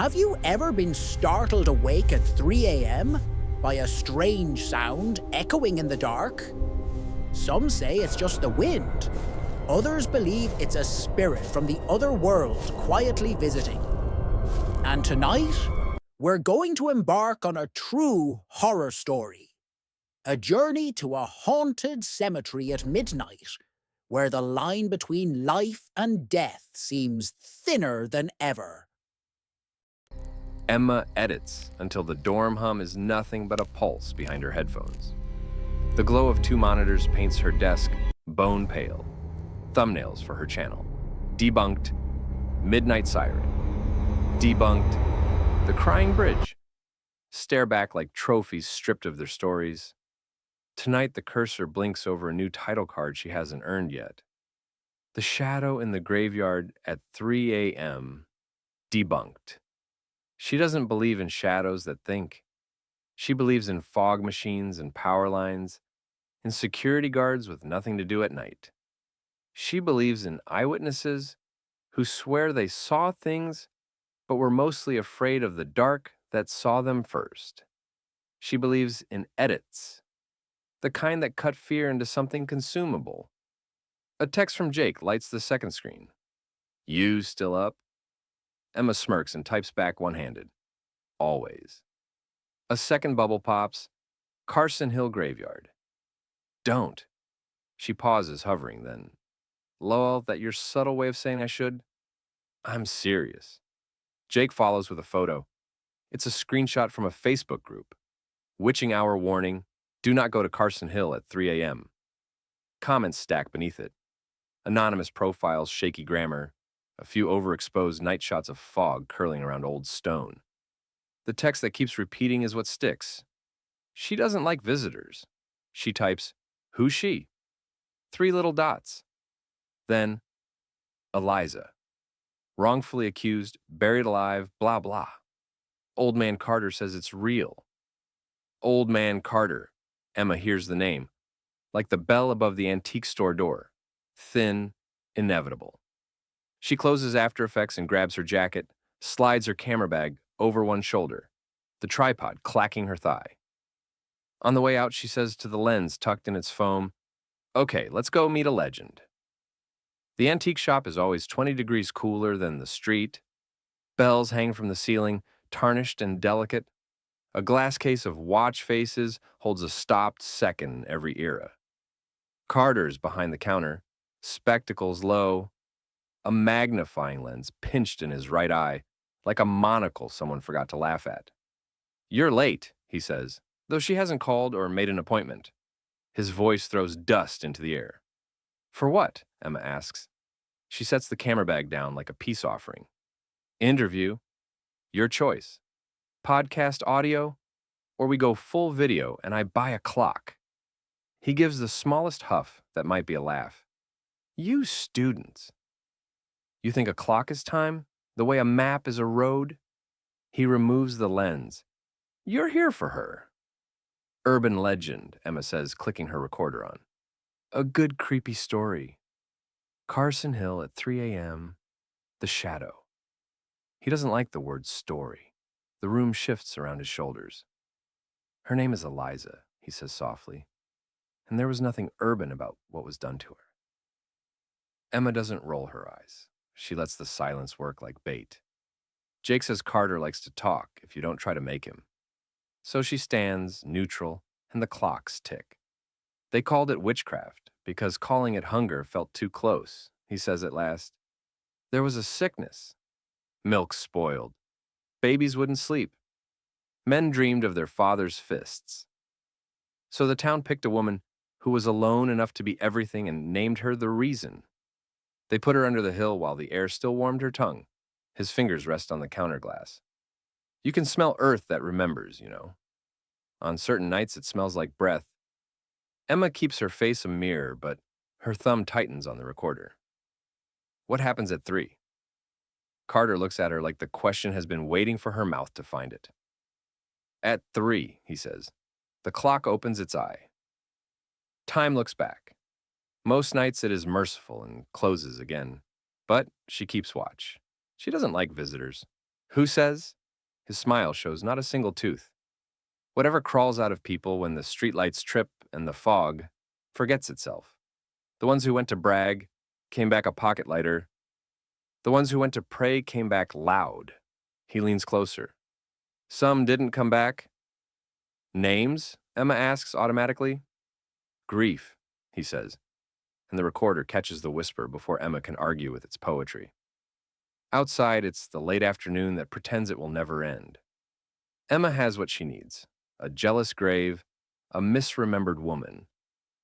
Have you ever been startled awake at 3 a.m. by a strange sound echoing in the dark? Some say it's just the wind. Others believe it's a spirit from the other world quietly visiting. And tonight, we're going to embark on a true horror story. A journey to a haunted cemetery at midnight, where the line between life and death seems thinner than ever. Emma edits until the dorm hum is nothing but a pulse behind her headphones. The glow of 2 monitors paints her desk bone pale. Thumbnails for her channel. Debunked. Midnight Siren. Debunked. The Crying Bridge. Stare back like trophies stripped of their stories. Tonight the cursor blinks over a new title card she hasn't earned yet. The Shadow in the Graveyard at 3 a.m. Debunked. She doesn't believe in shadows that think. She believes in fog machines and power lines, in security guards with nothing to do at night. She believes in eyewitnesses who swear they saw things, but were mostly afraid of the dark that saw them first. She believes in edits, the kind that cut fear into something consumable. A text from Jake lights the second screen. You still up? Emma smirks and types back one-handed. Always. A second bubble pops. Carson Hill Graveyard. Don't. She pauses, hovering, then. Lol, that your subtle way of saying I should? I'm serious. Jake follows with a photo. It's a screenshot from a Facebook group. Witching hour warning. Do not go to Carson Hill at 3 a.m. Comments stack beneath it. Anonymous profiles, shaky grammar. A few overexposed night shots of fog curling around old stone. The text that keeps repeating is what sticks. She doesn't like visitors. She types, who's she? 3 little dots. Then, Eliza. Wrongfully accused, buried alive, blah blah. Old Man Carter says it's real. Old Man Carter. Emma hears the name. Like the bell above the antique store door. Thin, inevitable. She closes After Effects and grabs her jacket, slides her camera bag over one shoulder, the tripod clacking her thigh. On the way out, she says to the lens tucked in its foam, okay, let's go meet a legend. The antique shop is always 20 degrees cooler than the street. Bells hang from the ceiling, tarnished and delicate. A glass case of watch faces holds a stopped second in every era. Carter's behind the counter, spectacles low, a magnifying lens pinched in his right eye, like a monocle someone forgot to laugh at. You're late, he says, though she hasn't called or made an appointment. His voice throws dust into the air. For what? Emma asks. She sets the camera bag down like a peace offering. Interview, your choice. Podcast audio, or we go full video and I buy a clock. He gives the smallest huff that might be a laugh. You students. You think a clock is time, the way a map is a road? He removes the lens. You're here for her. Urban legend, Emma says, clicking her recorder on. A good creepy story. Carson Hill at 3 a.m. The Shadow. He doesn't like the word story. The room shifts around his shoulders. Her name is Eliza, he says softly, and there was nothing urban about what was done to her. Emma doesn't roll her eyes. She lets the silence work like bait. Jake says Carter likes to talk if you don't try to make him. So she stands, neutral, and the clocks tick. They called it witchcraft because calling it hunger felt too close, he says at last. There was a sickness. Milk spoiled. Babies wouldn't sleep. Men dreamed of their father's fists. So the town picked a woman who was alone enough to be everything and named her the Reason. They put her under the hill while the air still warmed her tongue. His fingers rest on the counter glass. You can smell earth that remembers, you know. On certain nights it smells like breath. Emma keeps her face a mirror, but her thumb tightens on the recorder. What happens at 3? Carter looks at her like the question has been waiting for her mouth to find it. At 3, he says. The clock opens its eye. Time looks back. Most nights it is merciful and closes again, but she keeps watch. She doesn't like visitors. Who says? His smile shows not a single tooth. Whatever crawls out of people when the streetlights trip and the fog forgets itself. The ones who went to brag came back a pocket lighter. The ones who went to pray came back loud. He leans closer. Some didn't come back. Names? Emma asks automatically. Grief, he says, and the recorder catches the whisper before Emma can argue with its poetry. Outside, it's the late afternoon that pretends it will never end. Emma has what she needs: a jealous grave, a misremembered woman,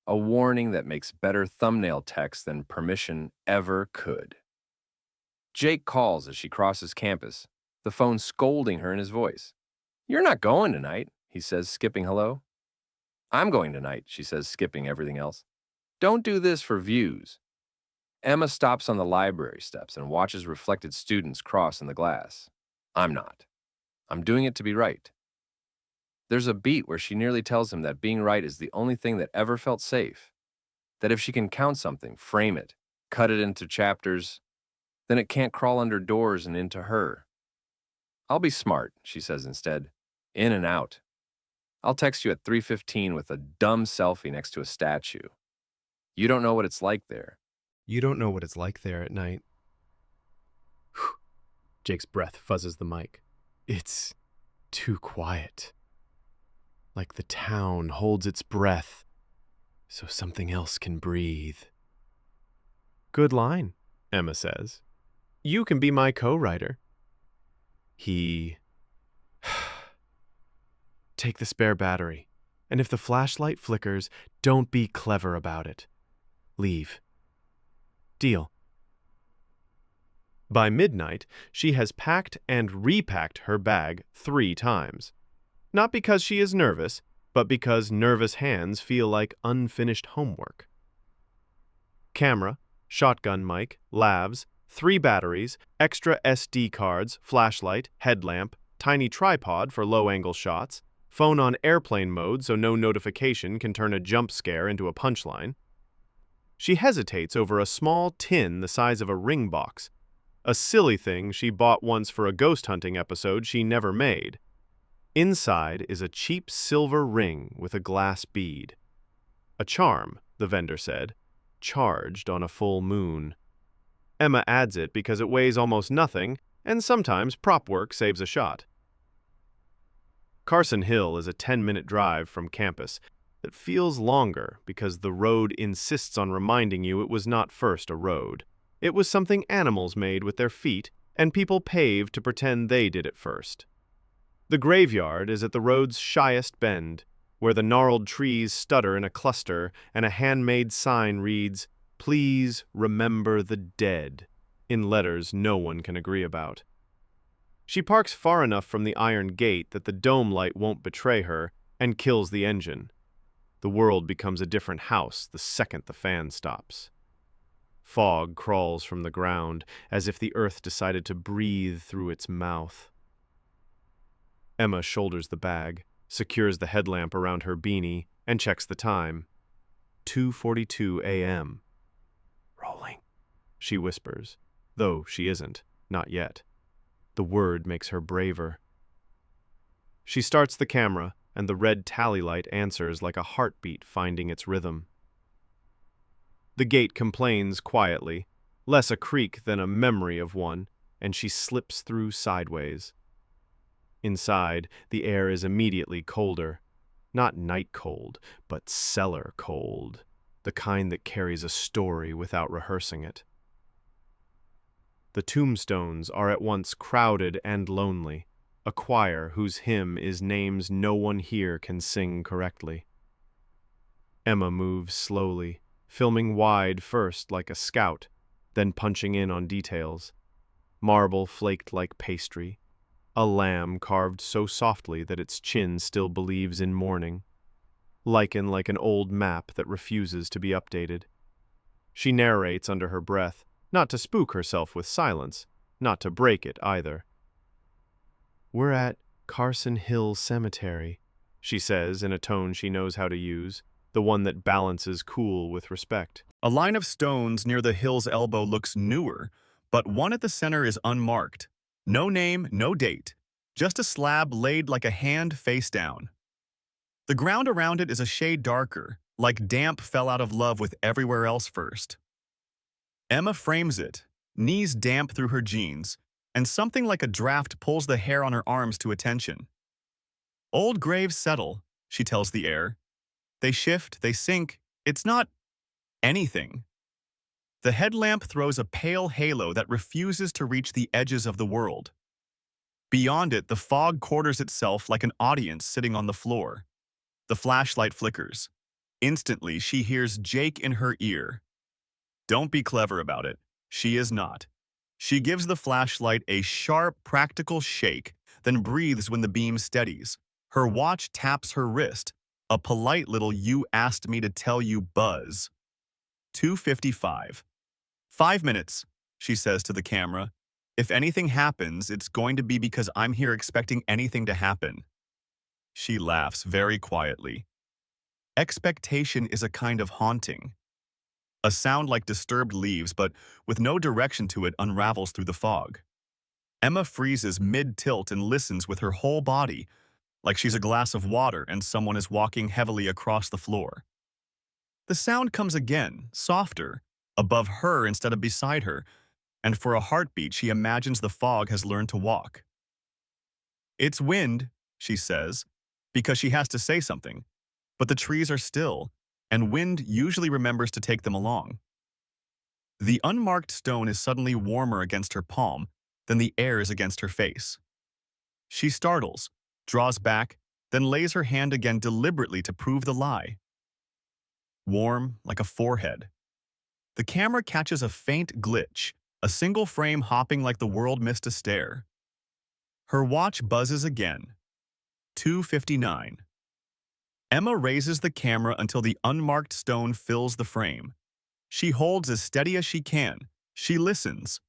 a warning that makes better thumbnail text than permission ever could. Jake calls as she crosses campus, the phone scolding her in his voice. "You're not going tonight," he says, skipping hello. "I'm going tonight," she says, skipping everything else. "Don't do this for views." Emma stops on the library steps and watches reflected students cross in the glass. I'm not. I'm doing it to be right. There's a beat where she nearly tells him that being right is the only thing that ever felt safe. That if she can count something, frame it, cut it into chapters, then it can't crawl under doors and into her. "I'll be smart," she says instead. "In and out. I'll text you at 3:15 with a dumb selfie next to a statue. You don't know what it's like there." You don't know what it's like there at night. Whew. Jake's breath fuzzes the mic. It's too quiet. Like the town holds its breath so something else can breathe. Good line, Emma says. You can be my co-writer. He... Take the spare battery, and if the flashlight flickers, don't be clever about it. Leave. Deal. By midnight, she has packed and repacked her bag 3 times. Not because she is nervous, but because nervous hands feel like unfinished homework. Camera, shotgun mic, lavs, 3 batteries, extra SD cards, flashlight, headlamp, tiny tripod for low-angle shots, phone on airplane mode so no notification can turn a jump scare into a punchline. She hesitates over a small tin the size of a ring box, a silly thing she bought once for a ghost hunting episode she never made. Inside is a cheap silver ring with a glass bead. A charm, the vendor said, charged on a full moon. Emma adds it because it weighs almost nothing, and sometimes prop work saves a shot. Carson Hill is a 10-minute drive from campus that feels longer because the road insists on reminding you it was not first a road. It was something animals made with their feet, and people paved to pretend they did it first. The graveyard is at the road's shyest bend, where the gnarled trees stutter in a cluster and a handmade sign reads, "Please remember the dead," in letters no one can agree about. She parks far enough from the iron gate that the dome light won't betray her and kills the engine. The world becomes a different house the second the fan stops. Fog crawls from the ground as if the earth decided to breathe through its mouth. Emma shoulders the bag, secures the headlamp around her beanie, and checks the time. 2:42 a.m. Rolling, she whispers, though she isn't, not yet. The word makes her braver. She starts the camera, and the red tally light answers like a heartbeat finding its rhythm. The gate complains quietly, less a creak than a memory of one, and she slips through sideways. Inside, the air is immediately colder. Not night cold, but cellar cold, the kind that carries a story without rehearsing it. The tombstones are at once crowded and lonely, a choir whose hymn is names no one here can sing correctly. Emma moves slowly, filming wide first like a scout, then punching in on details. Marble flaked like pastry, a lamb carved so softly that its chin still believes in mourning, lichen like an old map that refuses to be updated. She narrates under her breath, not to spook herself with silence, not to break it either. We're at Carson Hill Cemetery, she says in a tone she knows how to use, the one that balances cool with respect. A line of stones near the hill's elbow looks newer, but one at the center is unmarked. No name, no date. just a slab laid like a hand face down. The ground around it is a shade darker, like damp fell out of love with everywhere else first. Emma frames it, knees damp through her jeans, and something like a draft pulls the hair on her arms to attention. Old graves settle, she tells the air. They shift, they sink. It's not anything. The headlamp throws a pale halo that refuses to reach the edges of the world. Beyond it, the fog quarters itself like an audience sitting on the floor. The flashlight flickers. Instantly, she hears Jake in her ear. Don't be clever about it. She is not. She gives the flashlight a sharp, practical shake, then breathes when the beam steadies. Her watch taps her wrist, a polite little "you asked me to tell you" buzz. 2:55. 5 minutes, she says to the camera. If anything happens, it's going to be because I'm here expecting anything to happen. She laughs very quietly. Expectation is a kind of haunting. A sound like disturbed leaves, but with no direction to it, unravels through the fog. Emma freezes mid-tilt and listens with her whole body, like she's a glass of water and someone is walking heavily across the floor. The sound comes again, softer, above her instead of beside her, and for a heartbeat she imagines the fog has learned to walk. It's wind, she says, because she has to say something, but the trees are still, and wind usually remembers to take them along. The unmarked stone is suddenly warmer against her palm than the air is against her face. She startles, draws back, then lays her hand again deliberately to prove the lie. Warm, like a forehead. The camera catches a faint glitch, a single frame hopping like the world missed a stare. Her watch buzzes again. 2:59. Emma raises the camera until the unmarked stone fills the frame. She holds as steady as she can. She listens.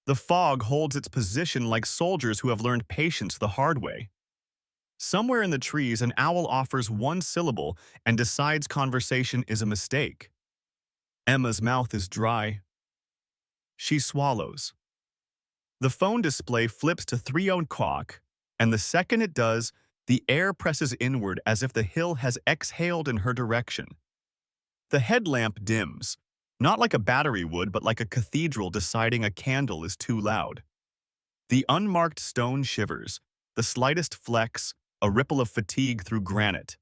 The fog holds its position like soldiers who have learned patience the hard way. Somewhere in the trees, an owl offers one syllable and decides conversation is a mistake. Emma's mouth is dry. She swallows. The phone display flips to 3 o'clock, and the second it does, the air presses inward as if the hill has exhaled in her direction. The headlamp dims, not like a battery would, but like a cathedral deciding a candle is too loud. The unmarked stone shivers, the slightest flex, a ripple of fatigue through granite,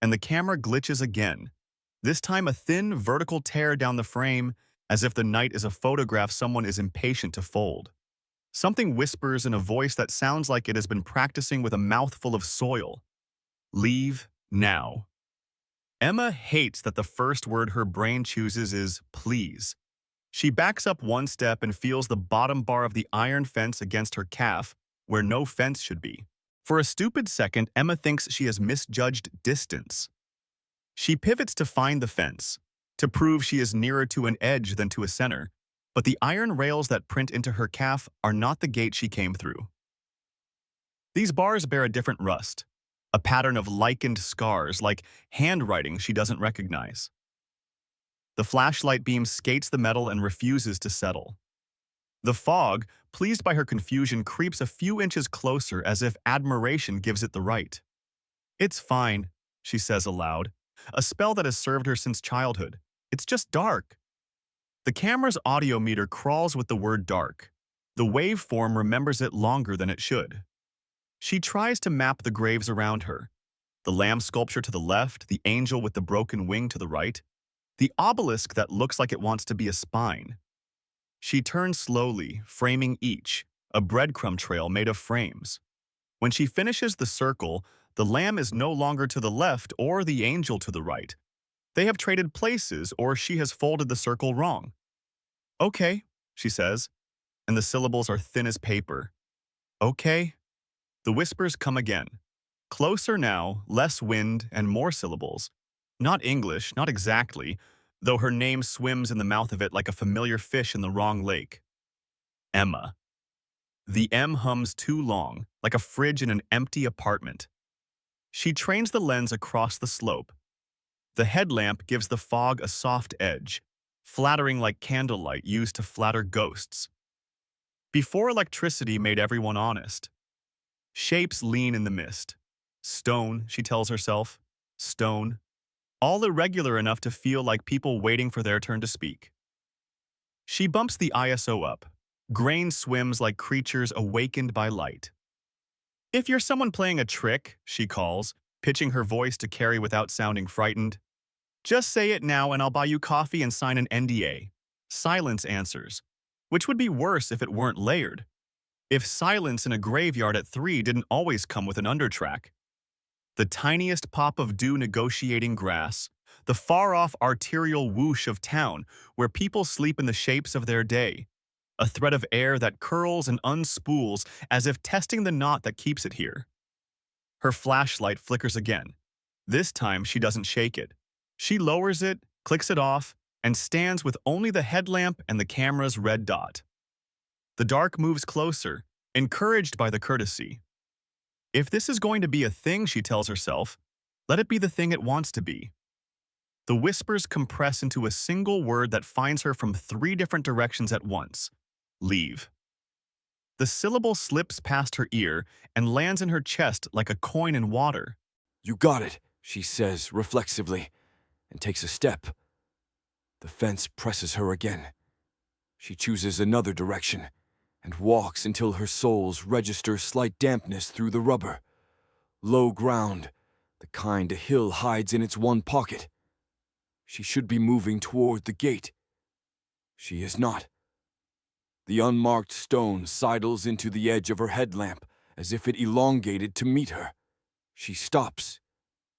and the camera glitches again, this time a thin, vertical tear down the frame, as if the night is a photograph someone is impatient to fold. Something whispers in a voice that sounds like it has been practicing with a mouthful of soil. Leave now. Emma hates that the first word her brain chooses is please. She backs up one step and feels the bottom bar of the iron fence against her calf, where no fence should be. For a stupid second, Emma thinks she has misjudged distance. She pivots to find the fence, to prove she is nearer to an edge than to a center, but the iron rails that print into her calf are not the gate she came through. These bars bear a different rust, a pattern of lichened scars like handwriting she doesn't recognize. The flashlight beam skates the metal and refuses to settle. The fog, pleased by her confusion, creeps a few inches closer as if admiration gives it the right. It's fine, she says aloud, a spell that has served her since childhood. It's just dark. The camera's audio meter crawls with the word dark. The waveform remembers it longer than it should. She tries to map the graves around her. The lamb sculpture to the left, the angel with the broken wing to the right, the obelisk that looks like it wants to be a spine. She turns slowly, framing each, a breadcrumb trail made of frames. When she finishes the circle, the lamb is no longer to the left or the angel to the right. They have traded places, or she has folded the circle wrong. Okay, she says, and the syllables are thin as paper. Okay. The whispers come again. Closer now, less wind, and more syllables. Not English, not exactly, though her name swims in the mouth of it like a familiar fish in the wrong lake. Emma. The M hums too long, like a fridge in an empty apartment. She trains the lens across the slope. The headlamp gives the fog a soft edge, flattering like candlelight used to flatter ghosts. Before electricity made everyone honest. Shapes lean in the mist. Stone, she tells herself. Stone. All irregular enough to feel like people waiting for their turn to speak. She bumps the ISO up. Grain swims like creatures awakened by light. If you're someone playing a trick, she calls, pitching her voice to carry without sounding frightened. Just say it now and I'll buy you coffee and sign an NDA. Silence answers, which would be worse if it weren't layered. If silence in a graveyard at 3 didn't always come with an undertrack. The tiniest pop of dew negotiating grass, the far-off arterial whoosh of town where people sleep in the shapes of their day, a thread of air that curls and unspools as if testing the knot that keeps it here. Her flashlight flickers again. This time she doesn't shake it. She lowers it, clicks it off, and stands with only the headlamp and the camera's red dot. The dark moves closer, encouraged by the courtesy. If this is going to be a thing, she tells herself, let it be the thing it wants to be. The whispers compress into a single word that finds her from 3 different directions at once. Leave. The syllable slips past her ear and lands in her chest like a coin in water. You got it, she says reflexively, and takes a step. The fence presses her again. She chooses another direction and walks until her soles register slight dampness through the rubber. Low ground, the kind a hill hides in its one pocket. She should be moving toward the gate. She is not. The unmarked stone sidles into the edge of her headlamp as if it elongated to meet her. She stops.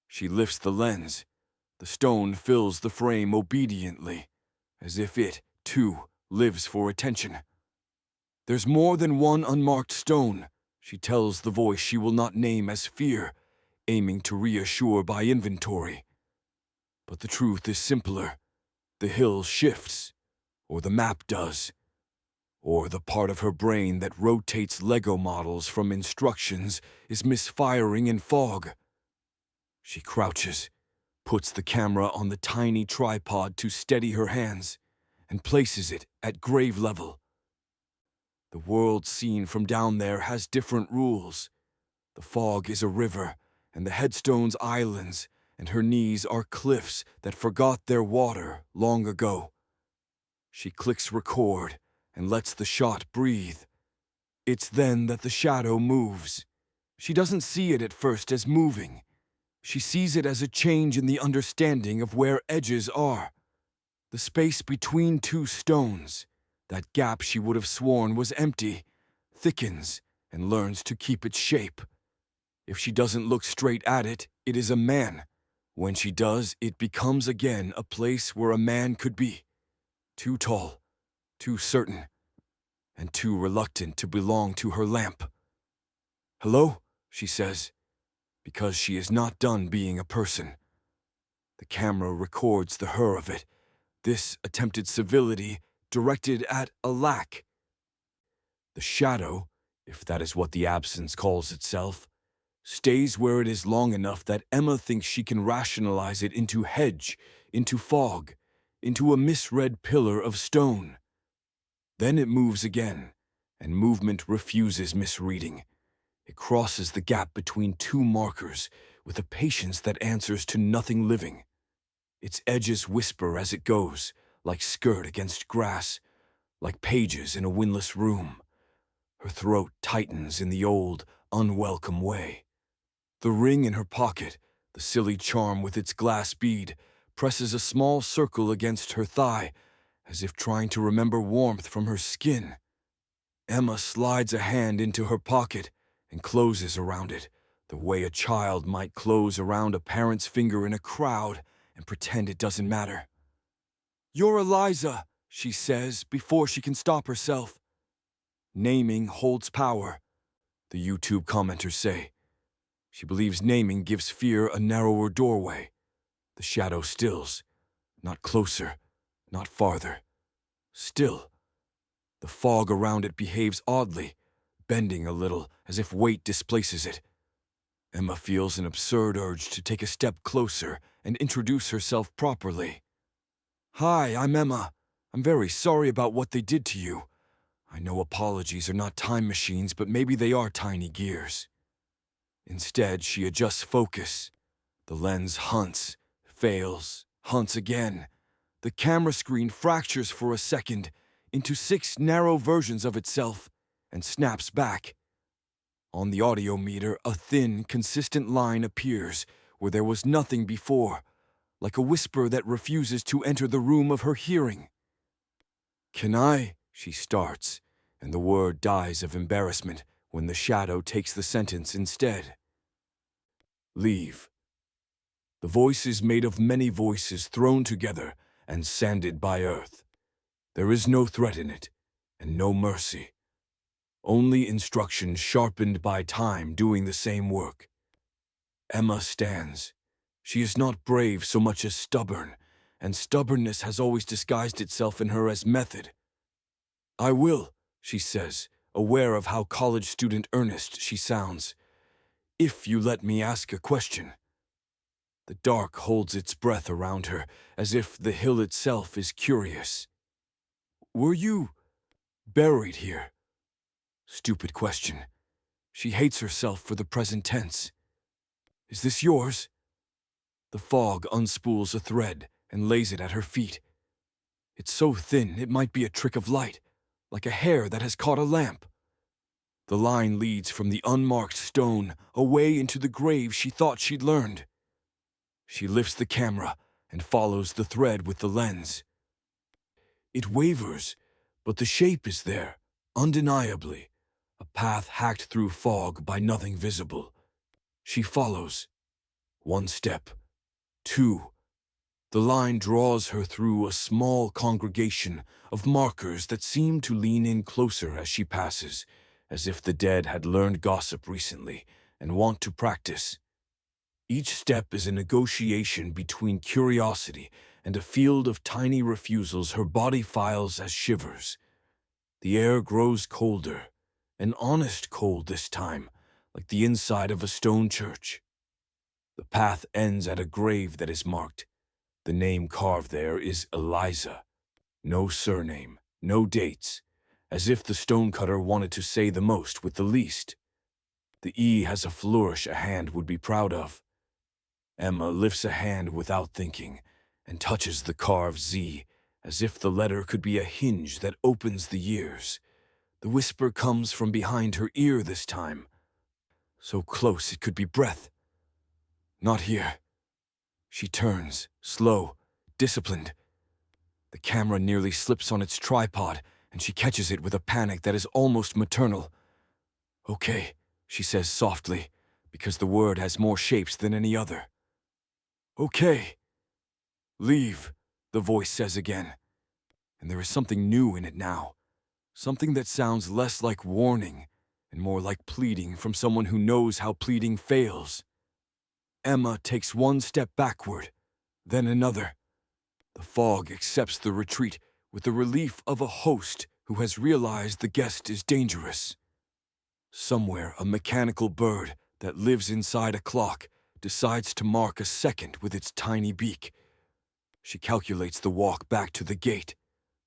She lifts the lens. The stone fills the frame obediently, as if it, too, lives for attention. There's more than one unmarked stone, she tells the voice she will not name as fear, aiming to reassure by inventory. But the truth is simpler. The hill shifts, or the map does, or the part of her brain that rotates Lego models from instructions is misfiring in fog. She crouches, puts the camera on the tiny tripod to steady her hands, and places it at grave level. The world seen from down there has different rules. The fog is a river, and the headstones islands, and her knees are cliffs that forgot their water long ago. She clicks record and lets the shot breathe. It's then that the shadow moves. She doesn't see it at first as moving. She sees it as a change in the understanding of where edges are. The space between 2 stones, that gap she would have sworn was empty, thickens and learns to keep its shape. If she doesn't look straight at it, it is a man. When she does, it becomes again a place where a man could be. Too tall, too certain, and too reluctant to belong to her lamp. Hello, she says, because she is not done being a person. The camera records the her of it, this attempted civility directed at a lack. The shadow, if that is what the absence calls itself, stays where it is long enough that Emma thinks she can rationalize it into hedge, into fog, into a misread pillar of stone. Then it moves again, and movement refuses misreading. It crosses the gap between 2 markers with a patience that answers to nothing living. Its edges whisper as it goes, like skirt against grass, like pages in a windless room. Her throat tightens in the old, unwelcome way. The ring in her pocket, the silly charm with its glass bead, presses a small circle against her thigh, as if trying to remember warmth from her skin. Emma slides a hand into her pocket and closes around it, the way a child might close around a parent's finger in a crowd and pretend it doesn't matter. "You're Eliza," she says before she can stop herself. Naming holds power, the YouTube commenters say. She believes naming gives fear a narrower doorway. The shadow stills, not closer, not farther. Still. The fog around it behaves oddly, bending a little as if weight displaces it. Emma feels an absurd urge to take a step closer and introduce herself properly. "Hi, I'm Emma. I'm very sorry about what they did to you. I know apologies are not time machines, but maybe they are tiny gears." Instead, she adjusts focus. The lens hunts, fails, hunts again. The camera screen fractures for a second into 6 narrow versions of itself and snaps back. On the audio meter, a thin, consistent line appears where there was nothing before, like a whisper that refuses to enter the room of her hearing. "Can I?" she starts, and the word dies of embarrassment when the shadow takes the sentence instead. "Leave." The voice is made of many voices thrown together and sanded by earth. There is no threat in it, and no mercy. Only instruction sharpened by time doing the same work. Emma stands. She is not brave so much as stubborn, and stubbornness has always disguised itself in her as method. "I will," she says, aware of how college student earnest she sounds. "If you let me ask a question." The dark holds its breath around her, as if the hill itself is curious. "Were you buried here?" Stupid question. She hates herself for the present tense. "Is this yours?" The fog unspools a thread and lays it at her feet. It's so thin it might be a trick of light, like a hair that has caught a lamp. The line leads from the unmarked stone away into the grave she thought she'd learned. She lifts the camera and follows the thread with the lens. It wavers, but the shape is there, undeniably, a path hacked through fog by nothing visible. She follows. 1 step, 2. The line draws her through a small congregation of markers that seem to lean in closer as she passes, as if the dead had learned gossip recently and want to practice. Each step is a negotiation between curiosity and a field of tiny refusals her body files as shivers. The air grows colder, an honest cold this time, like the inside of a stone church. The path ends at a grave that is marked. The name carved there is Eliza. No surname, no dates, as if the stonecutter wanted to say the most with the least. The E has a flourish a hand would be proud of. Emma lifts a hand without thinking and touches the carved Z, as if the letter could be a hinge that opens the years. The whisper comes from behind her ear this time, so close it could be breath. "Not here." She turns, slow, disciplined. The camera nearly slips on its tripod, and she catches it with a panic that is almost maternal. "Okay," she says softly, because the word has more shapes than any other. "Okay." "Leave," the voice says again. And there is something new in it now. Something that sounds less like warning and more like pleading from someone who knows how pleading fails. Emma takes 1 step backward, then another. The fog accepts the retreat with the relief of a host who has realized the guest is dangerous. Somewhere, a mechanical bird that lives inside a clock decides to mark a second with its tiny beak. She calculates the walk back to the gate.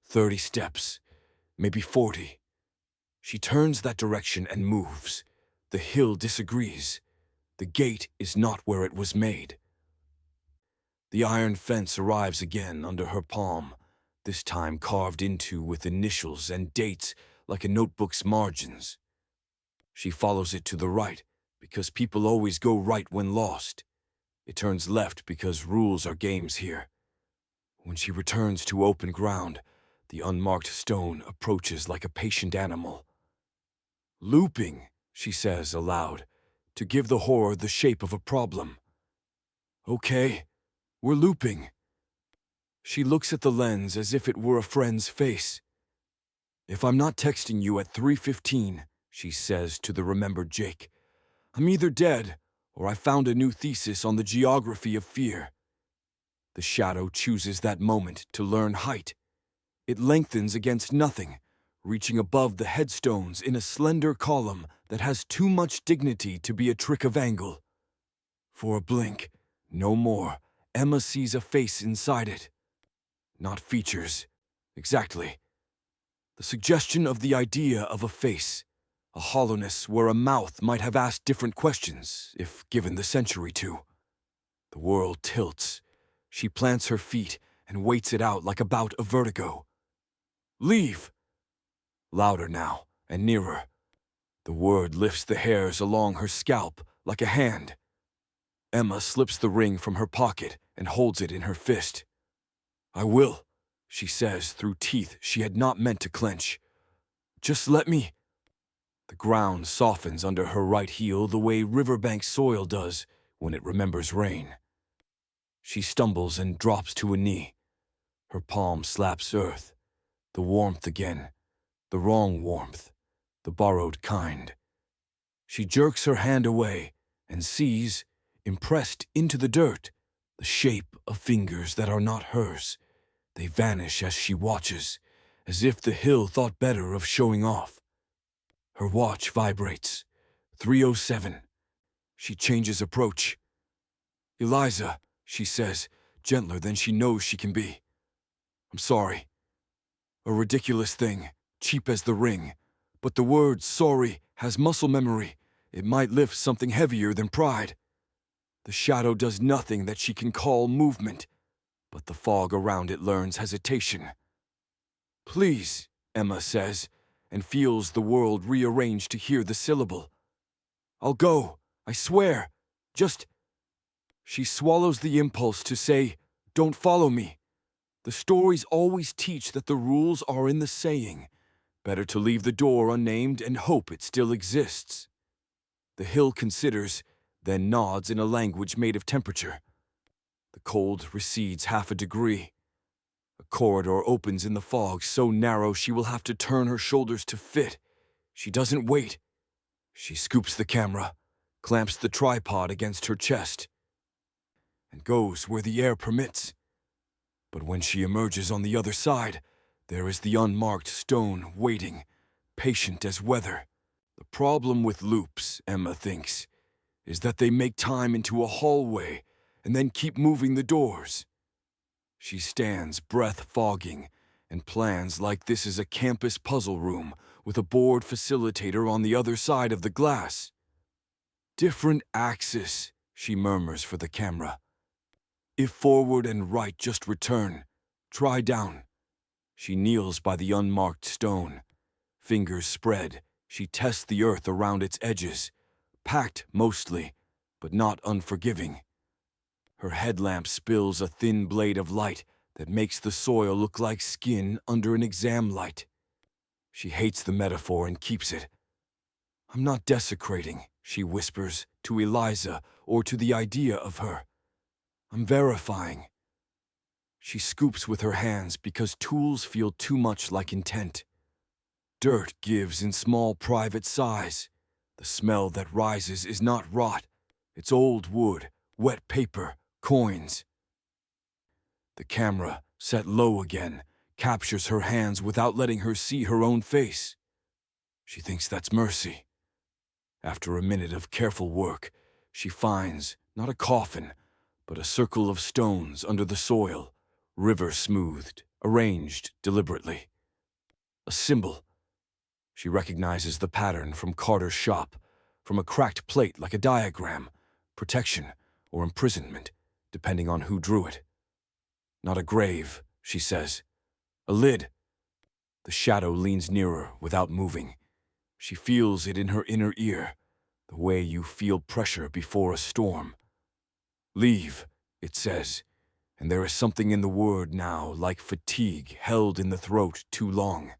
30 steps, maybe 40. She turns that direction and moves. The hill disagrees. The gate is not where it was made. The iron fence arrives again under her palm, this time carved into with initials and dates like a notebook's margins. She follows it to the right, because people always go right when lost. It turns left because rules are games here. When she returns to open ground, the unmarked stone approaches like a patient animal. "Looping," she says aloud, to give the horror the shape of a problem. "Okay, we're looping." She looks at the lens as if it were a friend's face. "If I'm not texting you at 3:15, she says to the remembered Jake, "I'm either dead or I found a new thesis on the geography of fear." The shadow chooses that moment to learn height. It lengthens against nothing, reaching above the headstones in a slender column that has too much dignity to be a trick of angle. For a blink, no more, Emma sees a face inside it. Not features, exactly. The suggestion of the idea of a face, a hollowness where a mouth might have asked different questions if given the century to. The world tilts. She plants her feet and waits it out like a bout of vertigo. Leave! Louder now, and nearer. The word lifts the hairs along her scalp like a hand. Emma slips the ring from her pocket and holds it in her fist. I will, she says through teeth she had not meant to clench. Just let me. The ground softens under her right heel the way riverbank soil does when it remembers rain. She stumbles and drops to a knee. Her palm slaps earth. The warmth again. The wrong warmth. The borrowed kind. She jerks her hand away and sees, impressed into the dirt, the shape of fingers that are not hers. They vanish as she watches, as if the hill thought better of showing off. Her watch vibrates. 3:07. She changes approach. Eliza, she says, gentler than she knows she can be. I'm sorry. A ridiculous thing, cheap as the ring. But the word sorry has muscle memory. It might lift something heavier than pride. The shadow does nothing that she can call movement, but the fog around it learns hesitation. Please, Emma says, and feels the world rearrange to hear the syllable. I'll go, I swear. Just... She swallows the impulse to say, don't follow me. The stories always teach that the rules are in the saying. Better to leave the door unnamed and hope it still exists. The hill considers, then nods in a language made of temperature. The cold recedes 1/2 degree. A corridor opens in the fog so narrow she will have to turn her shoulders to fit. She doesn't wait. She scoops the camera, clamps the tripod against her chest, and goes where the air permits. But when she emerges on the other side, there is the unmarked stone waiting, patient as weather. The problem with loops, Emma thinks, is that they make time into a hallway and then keep moving the doors. She stands, breath fogging, and plans like this is a campus puzzle room with a bored facilitator on the other side of the glass. Different axis, she murmurs for the camera. If forward and right just return, try down. She kneels by the unmarked stone. Fingers spread, she tests the earth around its edges, packed mostly, but not unforgiving. Her headlamp spills a thin blade of light that makes the soil look like skin under an exam light. She hates the metaphor and keeps it. I'm not desecrating, she whispers, to Eliza or to the idea of her. I'm verifying. She scoops with her hands because tools feel too much like intent. Dirt gives in small private size. The smell that rises is not rot. It's old wood, wet paper, coins. The camera, set low again, captures her hands without letting her see her own face. She thinks that's mercy. After a minute of careful work, she finds, not a coffin, but a circle of stones under the soil, river smoothed, arranged deliberately. A symbol. She recognizes the pattern from Carter's shop, from a cracked plate like a diagram, protection or imprisonment, depending on who drew it. Not a grave, she says. A lid. The shadow leans nearer without moving. She feels it in her inner ear, the way you feel pressure before a storm. Leave, it says, and there is something in the word now like fatigue held in the throat too long.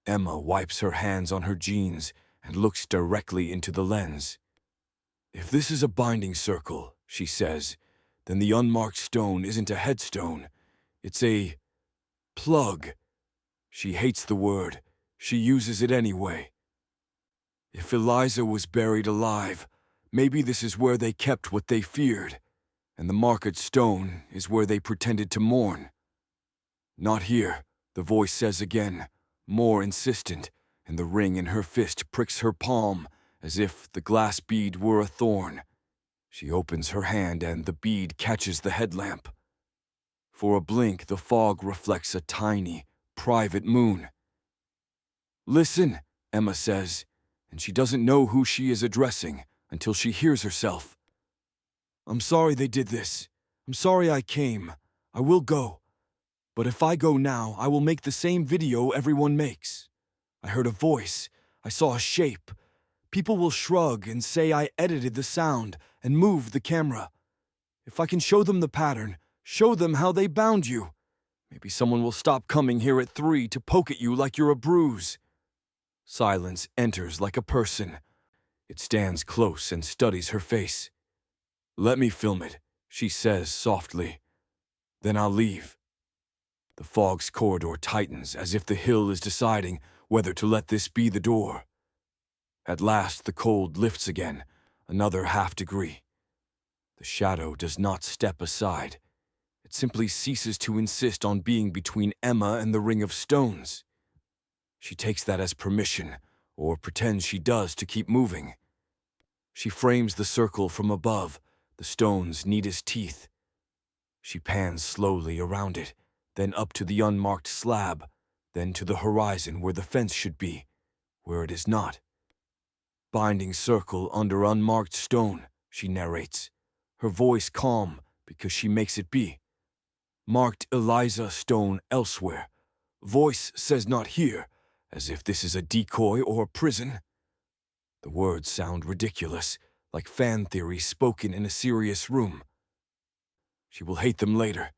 Emma wipes her hands on her jeans and looks directly into the lens. If this is a binding circle, she says, then the unmarked stone isn't a headstone. It's a plug. She hates the word. She uses it anyway. If Eliza was buried alive, maybe this is where they kept what they feared, and the market stone is where they pretended to mourn. Not here, the voice says again, more insistent, and the ring in her fist pricks her palm as if the glass bead were a thorn. She opens her hand and the bead catches the headlamp. For a blink, the fog reflects a tiny, private moon. Listen, Emma says, and she doesn't know who she is addressing until she hears herself. I'm sorry they did this. I'm sorry I came. I will go. But if I go now, I will make the same video everyone makes. I heard a voice. I saw a shape. People will shrug and say I edited the sound and moved the camera. If I can show them the pattern, show them how they bound you, maybe someone will stop coming here at 3 to poke at you like you're a bruise. Silence enters like a person. It stands close and studies her face. Let me film it, she says softly. Then I'll leave. The fog's corridor tightens as if the hill is deciding whether to let this be the door. At last the cold lifts again, another half-degree. The shadow does not step aside. It simply ceases to insist on being between Emma and the ring of stones. She takes that as permission, or pretends she does to keep moving. She frames the circle from above, the stone's neatest teeth. She pans slowly around it, then up to the unmarked slab, then to the horizon where the fence should be, where it is not. Binding circle under unmarked stone, she narrates, her voice calm because she makes it be. Marked Eliza stone elsewhere. Voice says not here, as if this is a decoy or a prison. The words sound ridiculous, like fan theory spoken in a serious room. She will hate them later.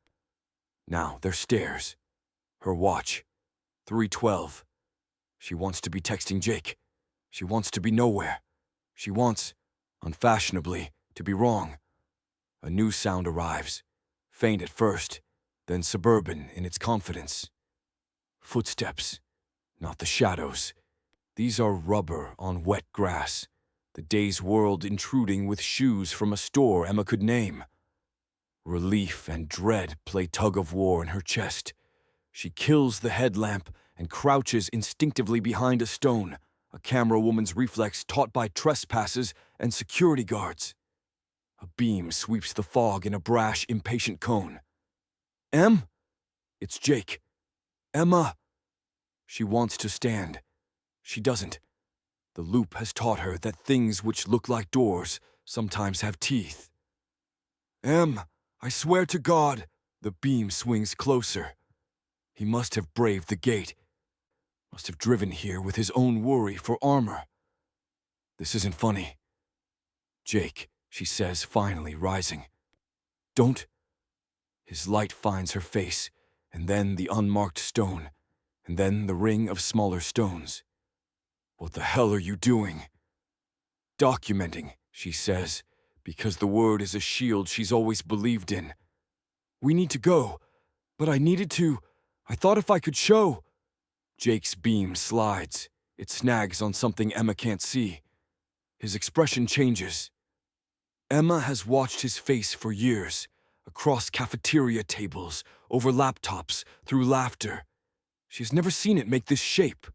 Now, their stairs. Her watch. 3:12. She wants to be texting Jake. She wants to be nowhere. She wants, unfashionably, to be wrong. A new sound arrives. Faint at first, then suburban in its confidence. Footsteps. Not the shadows. These are rubber on wet grass. The day's world intruding with shoes from a store Emma could name. Relief and dread play tug-of-war in her chest. She kills the headlamp and crouches instinctively behind a stone, a camera woman's reflex taught by trespassers and security guards. A beam sweeps the fog in a brash, impatient cone. Em? It's Jake. Emma. She wants to stand. She doesn't. The loop has taught her that things which look like doors sometimes have teeth. Em, I swear to God. The beam swings closer. He must have braved the gate. Must have driven here with his own worry for armor. This isn't funny. Jake, she says, finally rising. Don't. His light finds her face, and then the unmarked stone, and then the ring of smaller stones. What the hell are you doing? Documenting, she says, because the word is a shield she's always believed in. We need to go, but I needed to. I thought if I could show. Jake's beam slides. It snags on something Emma can't see. His expression changes. Emma has watched his face for years, across cafeteria tables, over laptops, through laughter. She's never seen it make this shape.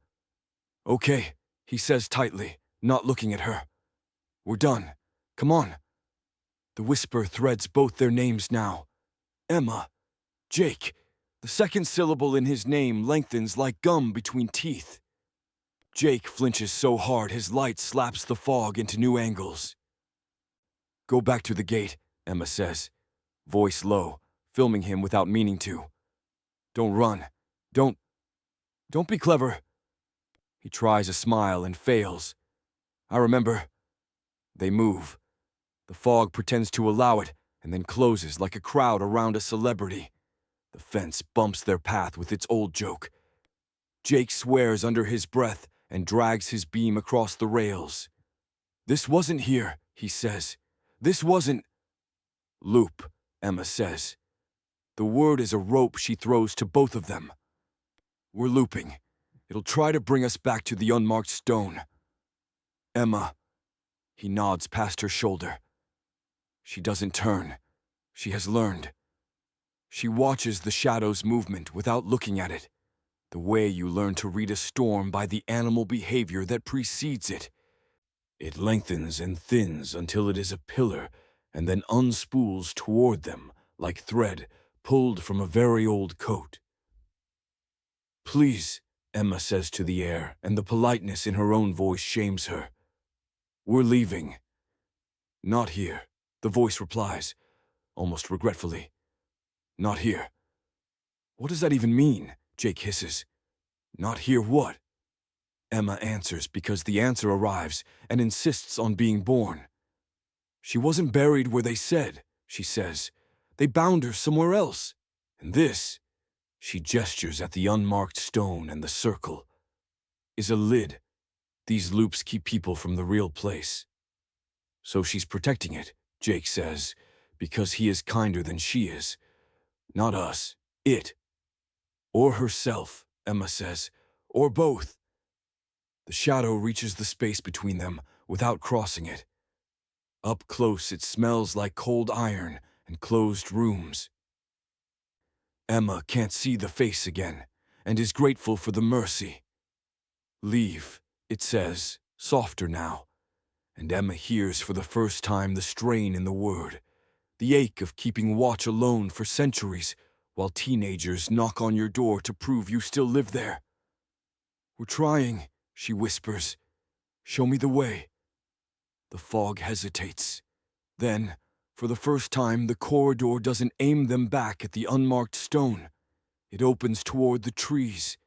Okay, he says tightly, not looking at her. We're done. Come on. The whisper threads both their names now. Emma. Jake. The second syllable in his name lengthens like gum between teeth. Jake flinches so hard his light slaps the fog into new angles. Go back to the gate, Emma says, voice low, filming him without meaning to. Don't run. Don't be clever. He tries a smile and fails. I remember. They move. The fog pretends to allow it and then closes like a crowd around a celebrity. The fence bumps their path with its old joke. Jake swears under his breath and drags his beam across the rails. This wasn't here, he says. This wasn't. Loop, Emma says. The word is a rope she throws to both of them. We're looping. It'll try to bring us back to the unmarked stone. Emma. He nods past her shoulder. She doesn't turn. She has learned. She watches the shadow's movement without looking at it, the way you learn to read a storm by the animal behavior that precedes it. It lengthens and thins until it is a pillar and then unspools toward them like thread pulled from a very old coat. Please, Emma says to the air, and the politeness in her own voice shames her. "We're leaving." "Not here," the voice replies, almost regretfully. "Not here." "What does that even mean?" Jake hisses. "Not here what?" Emma answers because the answer arrives and insists on being born. "She wasn't buried where they said," she says. "They bound her somewhere else. And this," she gestures at the unmarked stone and the circle, "is a lid. These loops keep people from the real place." "So she's protecting it," Jake says, "because he is kinder than she is. Not us, it. Or herself," Emma says, "or both." The shadow reaches the space between them without crossing it. Up close, it smells like cold iron and closed rooms. Emma can't see the face again and is grateful for the mercy. "Leave," it says, softer now, and Emma hears for the first time the strain in the word, the ache of keeping watch alone for centuries while teenagers knock on your door to prove you still live there. "We're trying," she whispers. "Show me the way." The fog hesitates. Then, for the first time, the corridor doesn't aim them back at the unmarked stone. It opens toward the trees.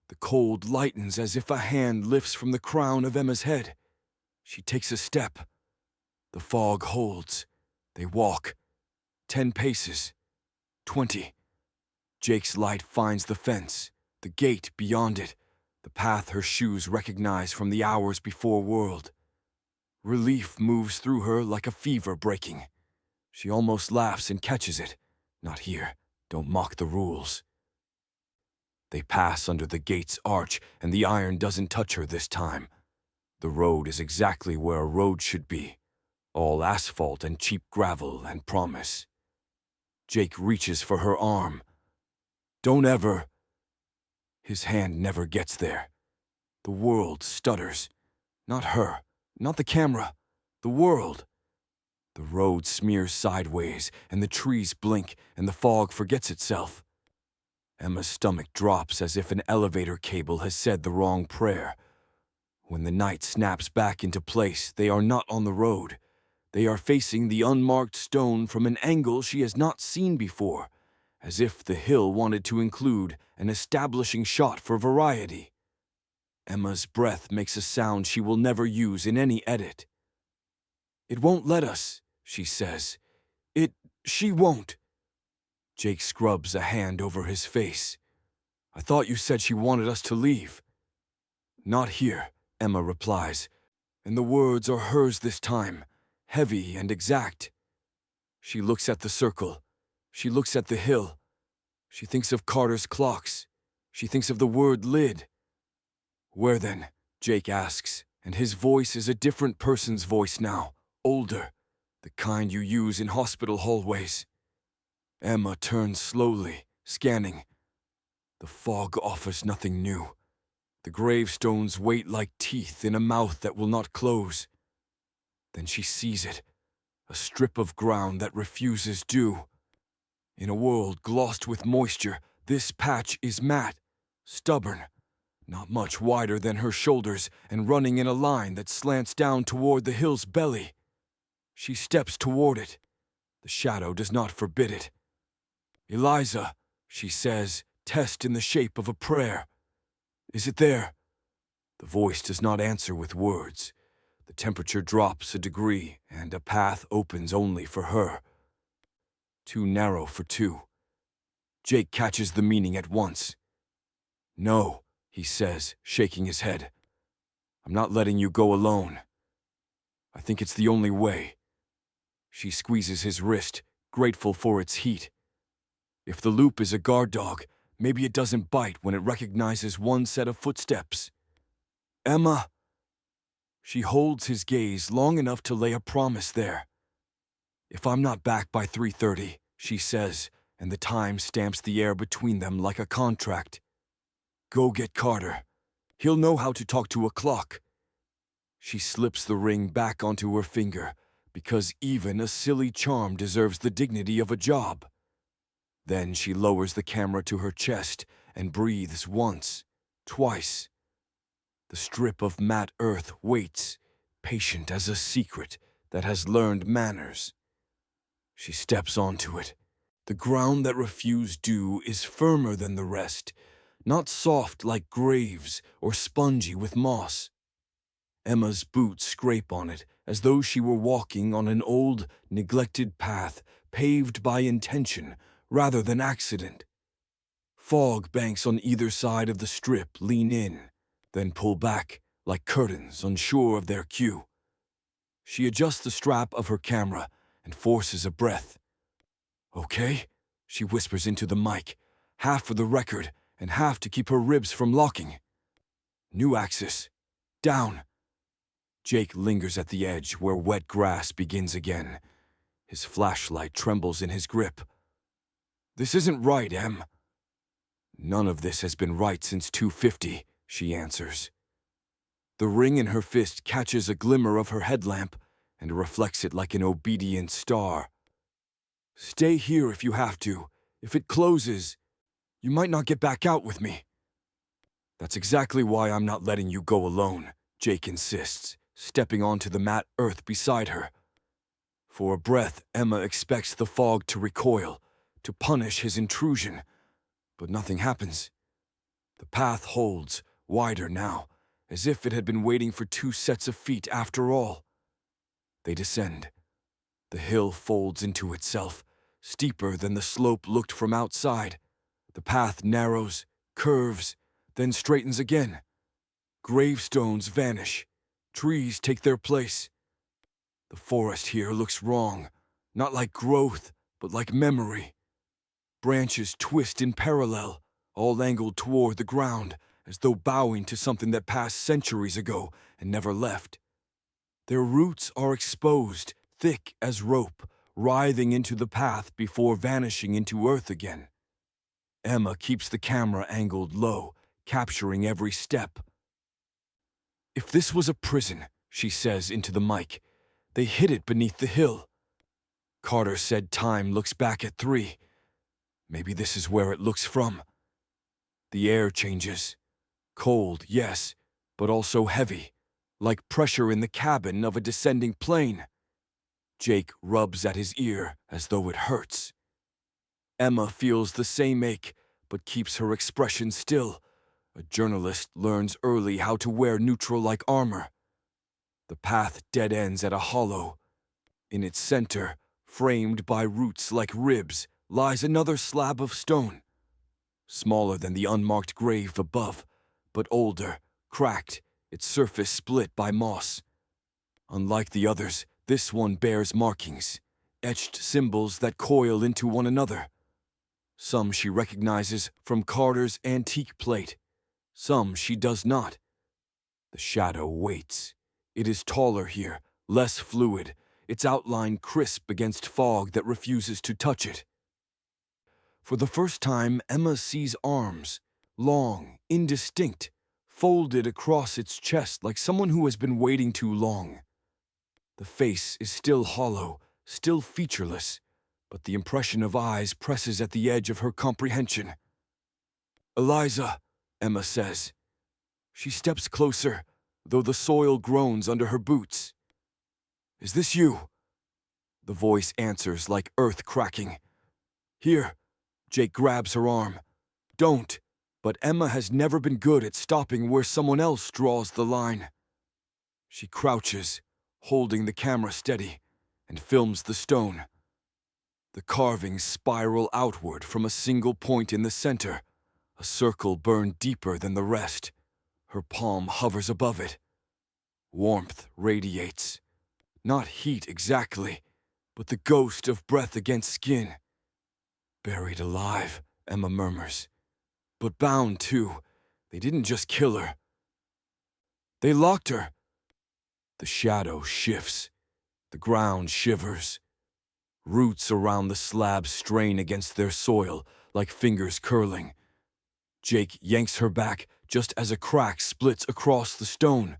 The cold lightens as if a hand lifts from the crown of Emma's head. She takes a step. The fog holds. They walk. 10 paces. 20. Jake's light finds the fence, the gate beyond it, the path her shoes recognize from the hours before world. Relief moves through her like a fever breaking. She almost laughs and catches it. "Not here. Don't mock the rules." They pass under the gate's arch, and the iron doesn't touch her this time. The road is exactly where a road should be. All asphalt and cheap gravel and promise. Jake reaches for her arm. "Don't ever..." His hand never gets there. The world stutters. Not her. Not the camera. The world. The road smears sideways, and the trees blink, and the fog forgets itself. Emma's stomach drops as if an elevator cable has said the wrong prayer. When the night snaps back into place, they are not on the road. They are facing the unmarked stone from an angle she has not seen before, as if the hill wanted to include an establishing shot for variety. Emma's breath makes a sound she will never use in any edit. "It won't let us," she says. She won't." Jake scrubs a hand over his face. "I thought you said she wanted us to leave." "Not here," Emma replies, and the words are hers this time, heavy and exact. She looks at the circle. She looks at the hill. She thinks of Carter's clocks. She thinks of the word lid. "Where then?" Jake asks, and his voice is a different person's voice now, older, the kind you use in hospital hallways. Emma turns slowly, scanning. The fog offers nothing new. The gravestones wait like teeth in a mouth that will not close. Then she sees it, a strip of ground that refuses dew. In a world glossed with moisture, this patch is matte, stubborn, not much wider than her shoulders and running in a line that slants down toward the hill's belly. She steps toward it. The shadow does not forbid it. "Eliza," she says, test in the shape of a prayer. "Is it there?" The voice does not answer with words. The temperature drops a degree, and a path opens only for her. Too narrow for two. Jake catches the meaning at once. "No," he says, shaking his head. "I'm not letting you go alone. I think it's the only way." She squeezes his wrist, grateful for its heat. If the loop is a guard dog, maybe it doesn't bite when it recognizes one set of footsteps. "Emma." She holds his gaze long enough to lay a promise there. "If I'm not back by 3:30, she says, and the time stamps the air between them like a contract. "Go get Carter. He'll know how to talk to a clock." She slips the ring back onto her finger, because even a silly charm deserves the dignity of a job. Then she lowers the camera to her chest and breathes once, Twice. The strip of matte earth waits, patient as a secret that has learned manners. She steps onto it. The ground that refused dew is firmer than the rest, not soft like graves or spongy with moss. Emma's boots scrape on it as though she were walking on an old, neglected path paved by intention rather than accident. Fog banks on either side of the strip lean in, then pull back like curtains unsure of their cue. She adjusts the strap of her camera and forces a breath. "Okay," she whispers into the mic, half for the record and half to keep her ribs from locking. "New axis. Down." Jake lingers at the edge where wet grass begins again. His flashlight trembles in his grip. "This isn't right, Em." "None of this has been right since 250, she answers. The ring in her fist catches a glimmer of her headlamp and reflects it like an obedient star. "Stay here if you have to. If it closes, you might not get back out with me." "That's exactly why I'm not letting you go alone," Jake insists, stepping onto the matte earth beside her. For a breath, Emma expects the fog to recoil, to punish his intrusion, but nothing happens. The path holds, wider now, as if it had been waiting for two sets of feet after all. They descend. The hill folds into itself, steeper than the slope looked from outside. The path narrows, curves, then straightens again. Gravestones vanish. Trees take their place. The forest here looks wrong, not like growth, but like memory. Branches twist in parallel, all angled toward the ground, as though bowing to something that passed centuries ago and never left. Their roots are exposed, thick as rope, writhing into the path before vanishing into earth again. Emma keeps the camera angled low, capturing every step. "If this was a prison," she says into the mic, "they hid it beneath the hill." Carter said time looks back at 3. Maybe this is where it looks from. The air changes. Cold, yes, but also heavy, like pressure in the cabin of a descending plane. Jake rubs at his ear as though it hurts. Emma feels the same ache, but keeps her expression still. A journalist learns early how to wear neutral-like armor. The path dead ends at a hollow. In its center, framed by roots like ribs, lies another slab of stone. Smaller than the unmarked grave above, but older, cracked, its surface split by moss. Unlike the others, this one bears markings, etched symbols that coil into one another. Some she recognizes from Carter's antique plate. Some she does not. The shadow waits. It is taller here, less fluid, its outline crisp against fog that refuses to touch it. For the first time, Emma sees arms, long, indistinct, folded across its chest like someone who has been waiting too long. The face is still hollow, still featureless, but the impression of eyes presses at the edge of her comprehension. "Eliza," Emma says. She steps closer, though the soil groans under her boots. "Is this you?" The voice answers like earth cracking. "Here." Jake grabs her arm. "Don't." But Emma has never been good at stopping where someone else draws the line. She crouches, holding the camera steady, and films the stone. The carvings spiral outward from a single point in the center, a circle burned deeper than the rest. Her palm hovers above it. Warmth radiates. Not heat exactly, but the ghost of breath against skin. "Buried alive," Emma murmurs. "But bound, too. They didn't just kill her. They locked her." The shadow shifts. The ground shivers. Roots around the slab strain against their soil, like fingers curling. Jake yanks her back just as a crack splits across the stone,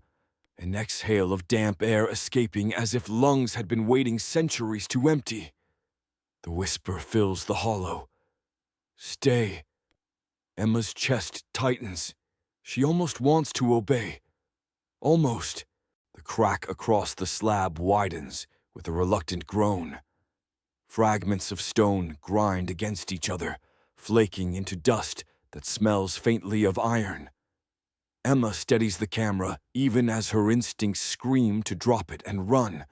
an exhale of damp air escaping as if lungs had been waiting centuries to empty. The whisper fills the hollow. "Stay." Emma's chest tightens. She almost wants to obey. Almost. The crack across the slab widens with a reluctant groan. Fragments of stone grind against each other, flaking into dust that smells faintly of iron. Emma steadies the camera even as her instincts scream to drop it and run.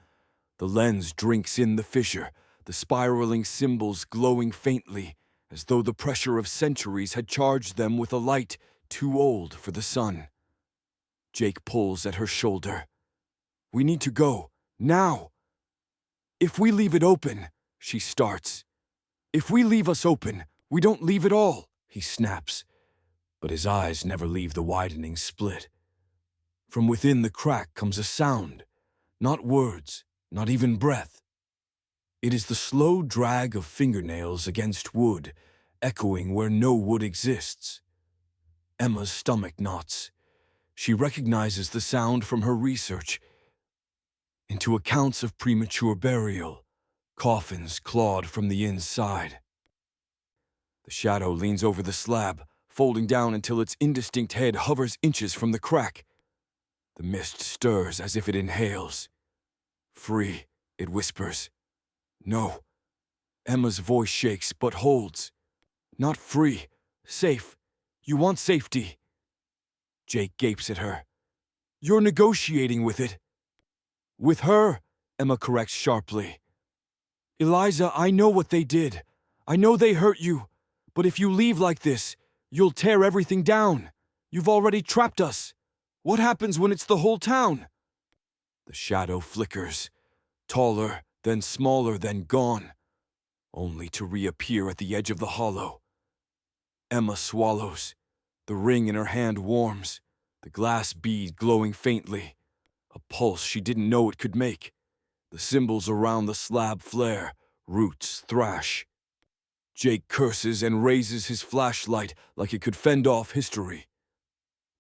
The lens drinks in the fissure, the spiraling symbols glowing faintly, as though the pressure of centuries had charged them with a light too old for the sun. Jake pulls at her shoulder. We need to go, now. If we leave it open, she starts. If we leave us open, we don't leave at all, he snaps. But his eyes never leave the widening split. From within the crack comes a sound, not words, not even breath. It is the slow drag of fingernails against wood, echoing where no wood exists. Emma's stomach knots. She recognizes the sound from her research into accounts of premature burial, coffins clawed from the inside. The shadow leans over the slab, folding down until its indistinct head hovers inches from the crack. The mist stirs as if it inhales. Free, it whispers. No. Emma's voice shakes but holds. Not free. Safe. You want safety. Jake gapes at her. You're negotiating with it. With her, Emma corrects sharply. Eliza, I know what they did. I know they hurt you. But if you leave like this, you'll tear everything down. You've already trapped us. What happens when it's the whole town? The shadow flickers, taller, then smaller, then gone, only to reappear at the edge of the hollow. Emma swallows. The ring in her hand warms, the glass bead glowing faintly, a pulse she didn't know it could make. The symbols around the slab flare, roots thrash. Jake curses and raises his flashlight like it could fend off history.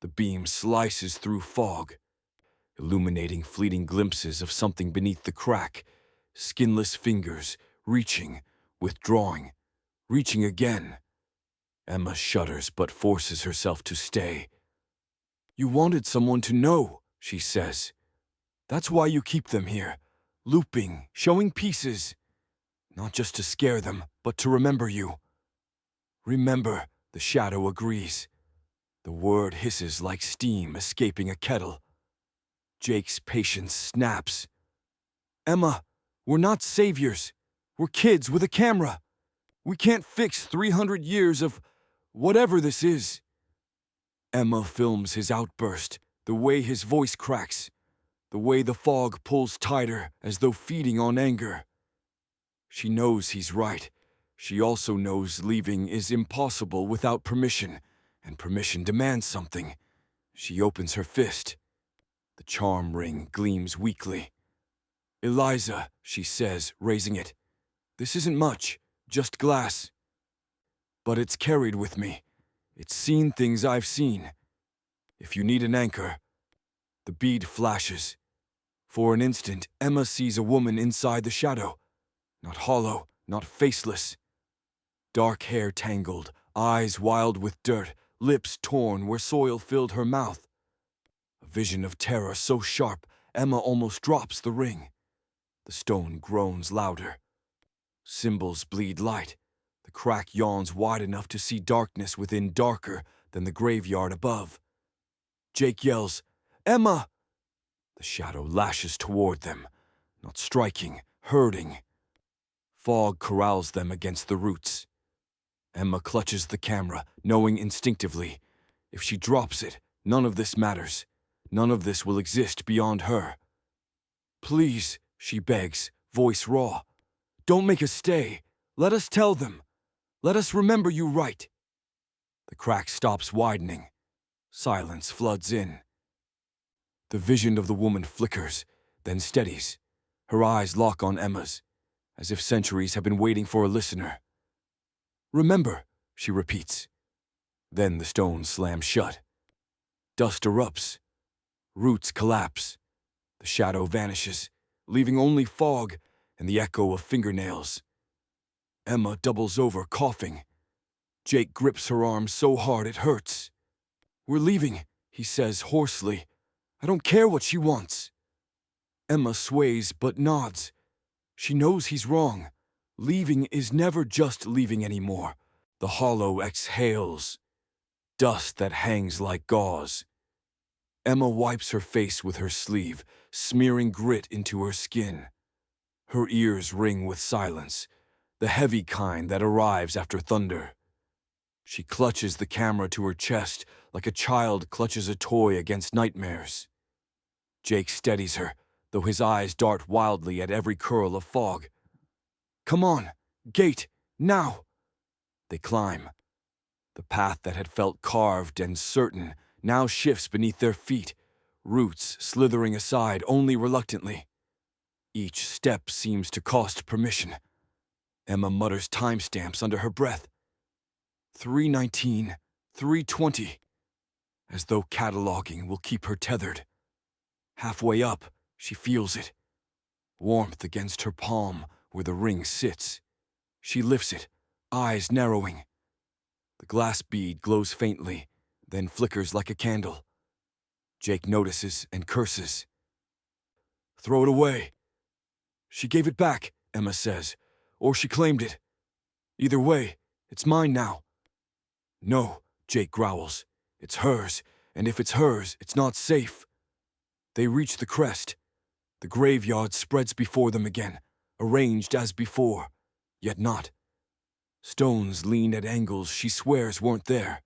The beam slices through fog, illuminating fleeting glimpses of something beneath the crack, skinless fingers, reaching, withdrawing, reaching again. Emma shudders but forces herself to stay. You wanted someone to know, she says. That's why you keep them here, looping, showing pieces. Not just to scare them, but to remember you. Remember, the shadow agrees. The word hisses like steam escaping a kettle. Jake's patience snaps. Emma, we're not saviors. We're kids with a camera. We can't fix 300 years of whatever this is. Emma films his outburst, the way his voice cracks, the way the fog pulls tighter as though feeding on anger. She knows he's right. She also knows leaving is impossible without permission, and permission demands something. She opens her fist. The charm ring gleams weakly. Eliza, she says, raising it. This isn't much, just glass. But it's carried with me. It's seen things I've seen. If you need an anchor. The bead flashes. For an instant, Emma sees a woman inside the shadow. Not hollow, not faceless. Dark hair tangled, eyes wild with dirt, lips torn where soil filled her mouth. A vision of terror so sharp, Emma almost drops the ring. The stone groans louder. Symbols bleed light. The crack yawns wide enough to see darkness within darker than the graveyard above. Jake yells, Emma! The shadow lashes toward them, not striking, herding. Fog corrals them against the roots. Emma clutches the camera, knowing instinctively, if she drops it, none of this matters. None of this will exist beyond her. Please, she begs, voice raw. Don't make us stay. Let us tell them. Let us remember you right. The crack stops widening. Silence floods in. The vision of the woman flickers, then steadies. Her eyes lock on Emma's, as if centuries have been waiting for a listener. Remember, she repeats. Then the stone slams shut. Dust erupts. Roots collapse. The shadow vanishes, leaving only fog and the echo of fingernails. Emma doubles over, coughing. Jake grips her arm so hard it hurts. "We're leaving," he says hoarsely. "I don't care what she wants." Emma sways but nods. She knows he's wrong. Leaving is never just leaving anymore. The hollow exhales, dust that hangs like gauze. Emma wipes her face with her sleeve, smearing grit into her skin. Her ears ring with silence, the heavy kind that arrives after thunder. She clutches the camera to her chest like a child clutches a toy against nightmares. Jake steadies her, though his eyes dart wildly at every curl of fog. "Come on, gate, now!" They climb. The path that had felt carved and certain now shifts beneath their feet, roots slithering aside only reluctantly. Each step seems to cost permission. Emma mutters timestamps under her breath. 3:19, 3:20, as though cataloging will keep her tethered. Halfway up, she feels it. Warmth against her palm where the ring sits. She lifts it, eyes narrowing. The glass bead glows faintly, then flickers like a candle. Jake notices and curses. "Throw it away." "She gave it back," Emma says, "or she claimed it. Either way, it's mine now." "No," Jake growls. "It's hers, and if it's hers, it's not safe." They reach the crest. The graveyard spreads before them again, arranged as before, yet not. Stones lean at angles she swears weren't there.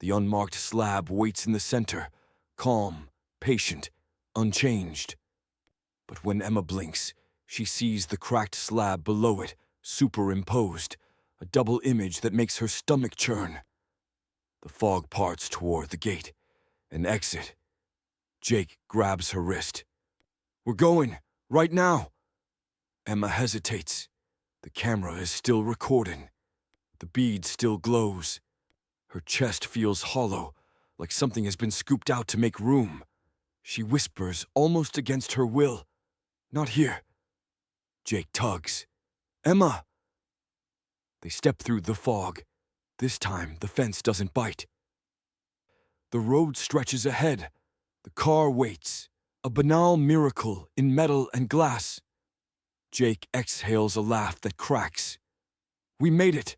The unmarked slab waits in the center, calm, patient, unchanged. But when Emma blinks, she sees the cracked slab below it, superimposed, a double image that makes her stomach churn. The fog parts toward the gate, an exit. Jake grabs her wrist. "We're going, right now." Emma hesitates. The camera is still recording. The bead still glows. Her chest feels hollow, like something has been scooped out to make room. She whispers, almost against her will, "Not here." Jake tugs. "Emma!" They step through the fog. This time, the fence doesn't bite. The road stretches ahead. The car waits, a banal miracle in metal and glass. Jake exhales a laugh that cracks. "We made it."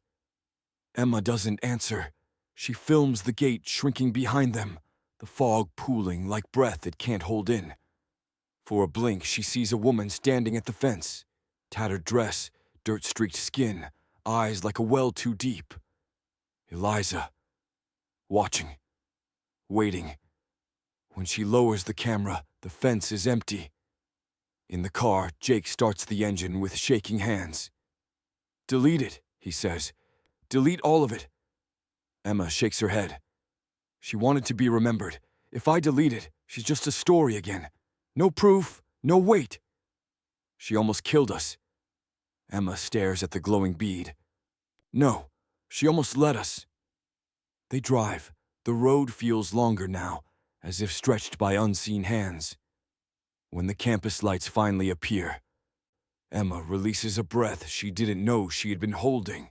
Emma doesn't answer. She films the gate shrinking behind them, the fog pooling like breath it can't hold in. For a blink, she sees a woman standing at the fence, tattered dress, dirt-streaked skin, eyes like a well too deep. Eliza, watching, waiting. When she lowers the camera, the fence is empty. In the car, Jake starts the engine with shaking hands. "Delete it," he says. "Delete all of it." Emma shakes her head. "She wanted to be remembered. If I delete it, she's just a story again. No proof, no weight. She almost killed us." Emma stares at the glowing bead. "No, she almost let us." They drive. The road feels longer now, as if stretched by unseen hands. When the campus lights finally appear, Emma releases a breath she didn't know she had been holding.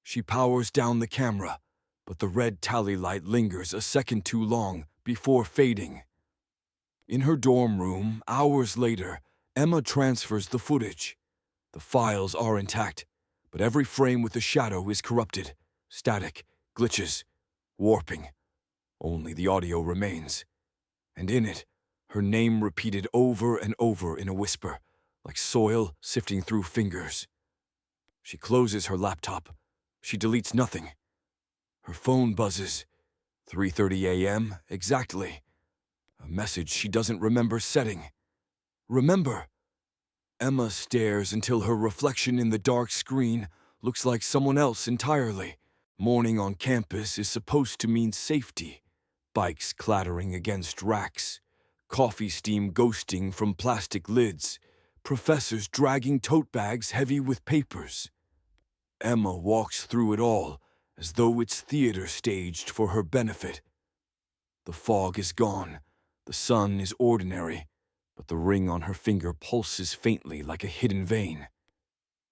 She powers down the camera, but the red tally light lingers a second too long before fading. In her dorm room, hours later, Emma transfers the footage. The files are intact, but every frame with a shadow is corrupted, static, glitches, warping. Only the audio remains. And in it, her name repeated over and over in a whisper, like soil sifting through fingers. She closes her laptop. She deletes nothing. Her phone buzzes. 3:30 a.m. exactly. A message she doesn't remember setting. Remember. Emma stares until her reflection in the dark screen looks like someone else entirely. Morning on campus is supposed to mean safety. Bikes clattering against racks, coffee steam ghosting from plastic lids, professors dragging tote bags heavy with papers. Emma walks through it all as though it's theater staged for her benefit. The fog is gone, the sun is ordinary, but the ring on her finger pulses faintly like a hidden vein.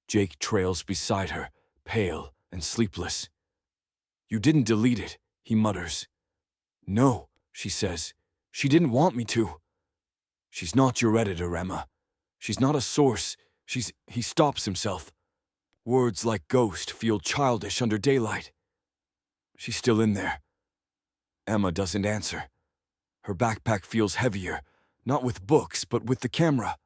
Jake trails beside her, pale and sleepless. "You didn't delete it," he mutters. No, she says. She didn't want me to. She's not your editor, Emma. She's not a source. He stops himself. Words like ghost feel childish under daylight. She's still in there. Emma doesn't answer. Her backpack feels heavier, not with books, but with the camera.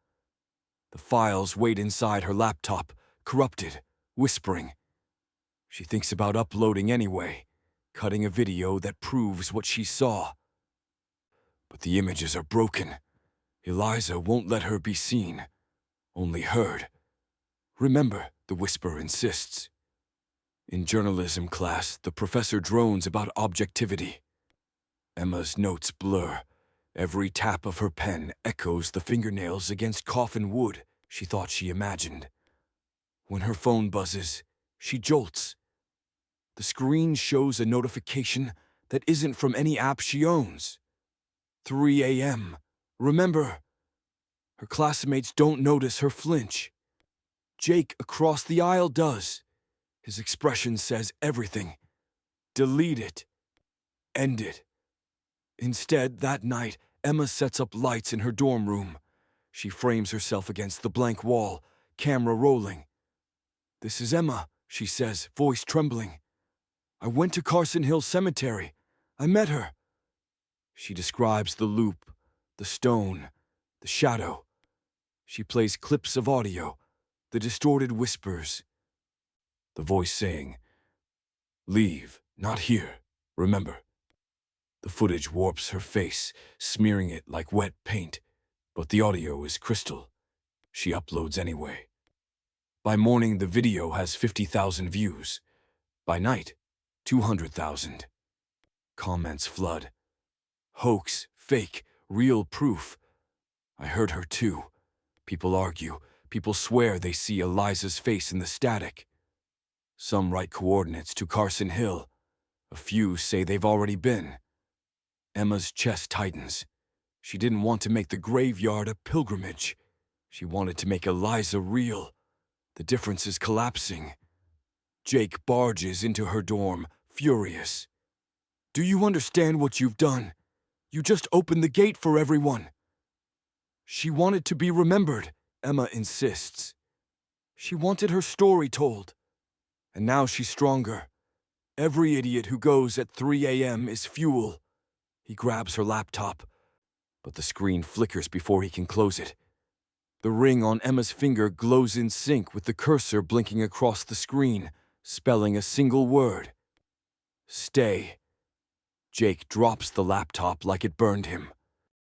The files wait inside her laptop, corrupted, whispering. She thinks about uploading anyway, cutting a video that proves what she saw. But the images are broken. Eliza won't let her be seen, only heard. Remember, the whisper insists. In journalism class, the professor drones about objectivity. Emma's notes blur. Every tap of her pen echoes the fingernails against coffin wood she thought she imagined. When her phone buzzes, she jolts. The screen shows a notification that isn't from any app she owns. 3 a.m. Remember, her classmates don't notice her flinch. Jake across the aisle does. His expression says everything. Delete it. End it. Instead, that night, Emma sets up lights in her dorm room. She frames herself against the blank wall, camera rolling. "This is Emma," she says, voice trembling. "I went to Carson Hill Cemetery. I met her." She describes the loop, the stone, the shadow. She plays clips of audio, the distorted whispers. The voice saying, "Leave, not here, remember." The footage warps her face, smearing it like wet paint, but the audio is crystal. She uploads anyway. By morning, the video has 50,000 views. By night, 200,000. Comments flood. Hoax, fake, real proof. I heard her too. People argue. People swear they see Eliza's face in the static. Some write coordinates to Carson Hill. A few say they've already been. Emma's chest tightens. She didn't want to make the graveyard a pilgrimage. She wanted to make Eliza real. The difference is collapsing. Jake barges into her dorm, furious. "Do you understand what you've done? You just opened the gate for everyone." She wanted to be remembered, Emma insists. She wanted her story told. And now she's stronger. Every idiot who goes at 3 a.m. is fuel. He grabs her laptop, but the screen flickers before he can close it. The ring on Emma's finger glows in sync with the cursor blinking across the screen, spelling a single word. Stay. Jake drops the laptop like it burned him.